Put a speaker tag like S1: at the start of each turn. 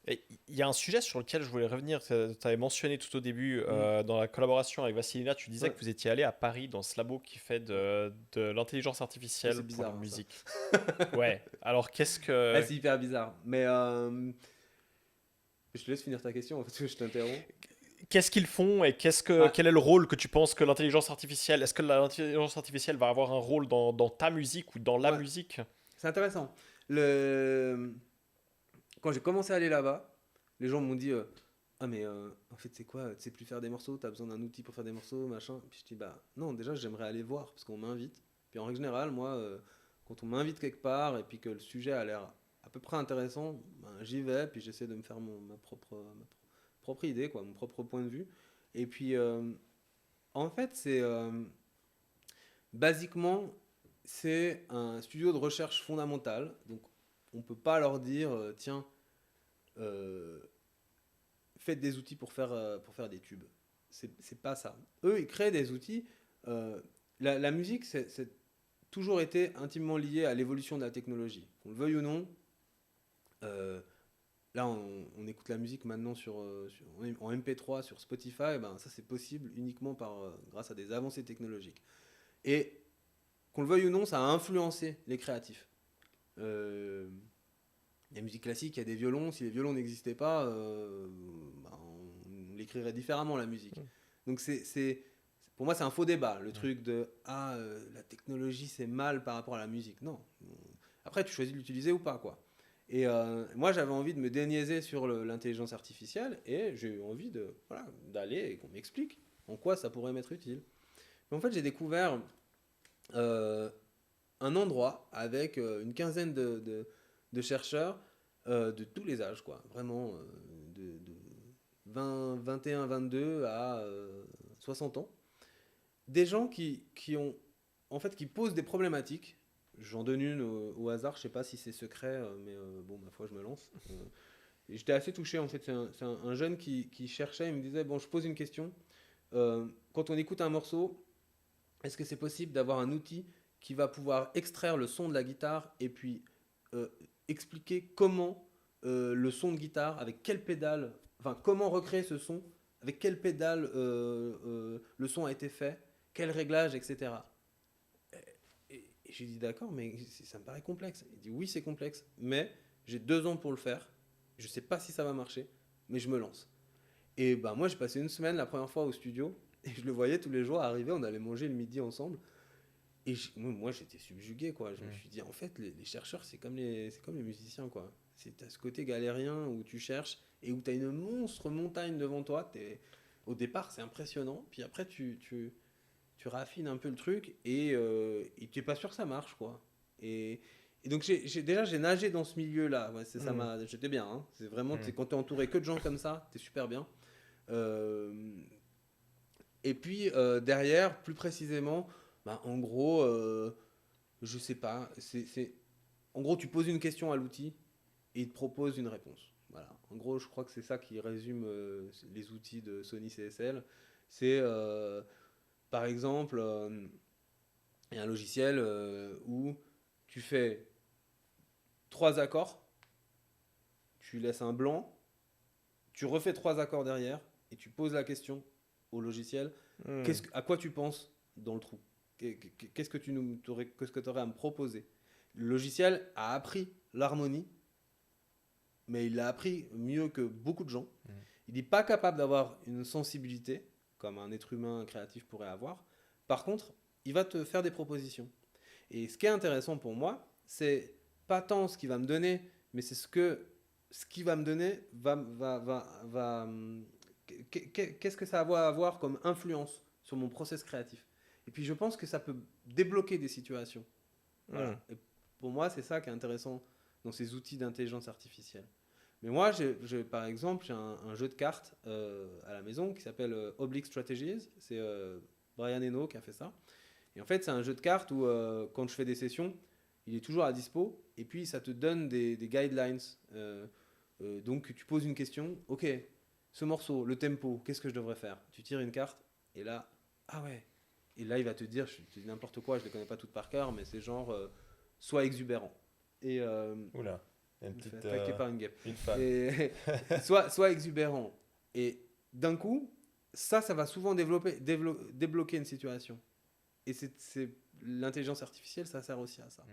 S1: Et il y a un sujet sur lequel je voulais revenir. Tu avais mentionné tout au début,
S2: Mm.
S1: dans la collaboration avec Vassilina, tu disais
S2: Ouais,
S1: que vous étiez allé à Paris dans ce labo qui fait
S2: ouais.
S1: de l'intelligence
S2: Ça, c'est
S1: artificielle pour la
S2: bizarre, hein, ça.
S1: musique. Ouais. Alors
S2: Ah,
S1: qu'est-ce que
S2: c'est hyper bizarre. Mais je te laisse finir ta question parce que je t'interromps.
S1: qu'est-ce qu'ils font et
S2: Ah,
S1: quel est le rôle que tu penses que l'intelligence artificielle, est-ce que l'intelligence artificielle va avoir un rôle dans ta musique ou dans la
S2: ouais,
S1: musique?
S2: c'est intéressant. Le... Quand j'ai commencé à aller là-bas, les gens m'ont dit ah, mais en fait, c'est quoi? Tu sais plus faire des morceaux? T'as besoin d'un outil pour faire des morceaux, machin. Puis je dis bah non, déjà, j'aimerais aller voir parce qu'on m'invite. Puis en règle générale, moi, quand on m'invite quelque part et puis que le sujet a l'air à peu près intéressant, ben, j'y vais. Puis j'essaie de me faire ma propre idée, quoi, mon propre point de vue. Et puis, en fait, basiquement, c'est un studio de recherche fondamentale. Donc, on peut pas leur dire, tiens, euh, faites des outils pour faire des tubes. C'est pas ça. Eux, ils créent des outils. La musique, c'est toujours été intimement lié à l'évolution de la technologie. Qu'on le veuille ou non, euh, là, on écoute la musique maintenant en MP3 sur Spotify. Ben, ça, c'est possible uniquement grâce à des avancées technologiques. Et qu'on le veuille ou non, ça a influencé les créatifs. Euh, la musique classique, il y a des violons. Si les violons n'existaient pas, ben, on l'écrirait différemment, la musique. Donc pour moi, c'est un faux débat, le truc de la technologie, c'est mal par rapport à la musique. Non. Après, tu choisis de l'utiliser ou pas, quoi. Et moi, j'avais envie de me déniaiser sur l'intelligence artificielle et j'ai eu envie voilà, d'aller et qu'on m'explique en quoi ça pourrait m'être utile. Et en fait, j'ai découvert euh, un endroit avec une quinzaine de chercheurs de tous les âges, quoi. Vraiment, de 20, 21, 22 à 60 ans. Des gens qui posent des problématiques. J'en donne une au hasard, je sais pas si c'est secret, mais bon, ma foi, je me lance. Et j'étais assez touché, en fait. C'est un jeune qui cherchait, il me disait, bon, je pose une question. Quand on écoute un morceau, est-ce que c'est possible d'avoir un outil qui va pouvoir extraire le son de la guitare et puis euh, expliquer comment le son de guitare, avec quelle pédale, enfin comment recréer ce son, avec quelle pédale le son a été fait, quel réglage, etc. Et j'ai dit d'accord, mais ça me paraît complexe. Il dit oui, c'est complexe, mais j'ai 2 ans pour le faire. Je sais pas si ça va marcher, mais je me lance. Et bah moi j'ai passé une semaine la première fois au studio et je le voyais tous les jours arriver, on allait manger le midi ensemble. Et moi, j'étais subjugué, quoi. Je me suis dit, en fait, les chercheurs, c'est comme les musiciens, quoi. C'est à ce côté galérien où tu cherches et où tu as une monstre montagne devant toi. Au départ, c'est impressionnant. Puis après, tu raffines un peu le truc et tu n'es pas sûr que ça marche, quoi. Et, et donc, déjà, j'ai nagé dans ce milieu-là. Ouais, j'étais bien, hein. C'est vraiment, quand tu es entouré que de gens comme ça, tu es super bien. Euh, et puis, derrière, plus précisément, bah, en gros, je sais pas. En gros, tu poses une question à l'outil et il te propose une réponse. Voilà. En gros, je crois que c'est ça qui résume les outils de Sony CSL. C'est, par exemple, il y a un logiciel où tu fais 3 accords, tu laisses un blanc, tu refais 3 accords derrière et tu poses la question au logiciel.
S1: Hmm.
S2: À quoi tu penses dans le trou? Qu'est-ce que tu aurais à me proposer? Le logiciel a appris l'harmonie, mais il l'a appris mieux que beaucoup de gens. Il n'est pas capable d'avoir une sensibilité, comme un être humain créatif pourrait avoir. Par contre, il va te faire des propositions. Et ce qui est intéressant pour moi, c'est pas tant ce qu'il va me donner, mais c'est ce qu'il va me donner qu'est-ce que ça va avoir comme influence sur mon process créatif. Et puis je pense que ça peut débloquer des situations.
S1: Hmm.
S2: Voilà. Et pour moi, c'est ça qui est intéressant dans ces outils d'intelligence artificielle. Mais moi, par exemple, j'ai un jeu de cartes à la maison qui s'appelle Oblique Strategies. C'est Brian Eno qui a fait ça. Et en fait, c'est un jeu de cartes où, quand je fais des sessions, il est toujours à dispo. Et puis, ça te donne des guidelines. Donc, tu poses une question. Ok, ce morceau, le tempo, qu'est-ce que je devrais faire? Tu tires une carte. Et là, ah ouais. Et là, il va te dire, je te dis n'importe quoi, je ne les connais pas toutes par cœur, mais c'est genre, soit exubérant. Et
S1: Oula.
S3: Une
S2: me fait
S3: petite,
S2: attaquer par une guêpe.
S3: une fan.
S2: Et soit exubérant. Et d'un coup, ça va souvent débloquer une situation. Et l'intelligence artificielle, ça sert aussi à ça.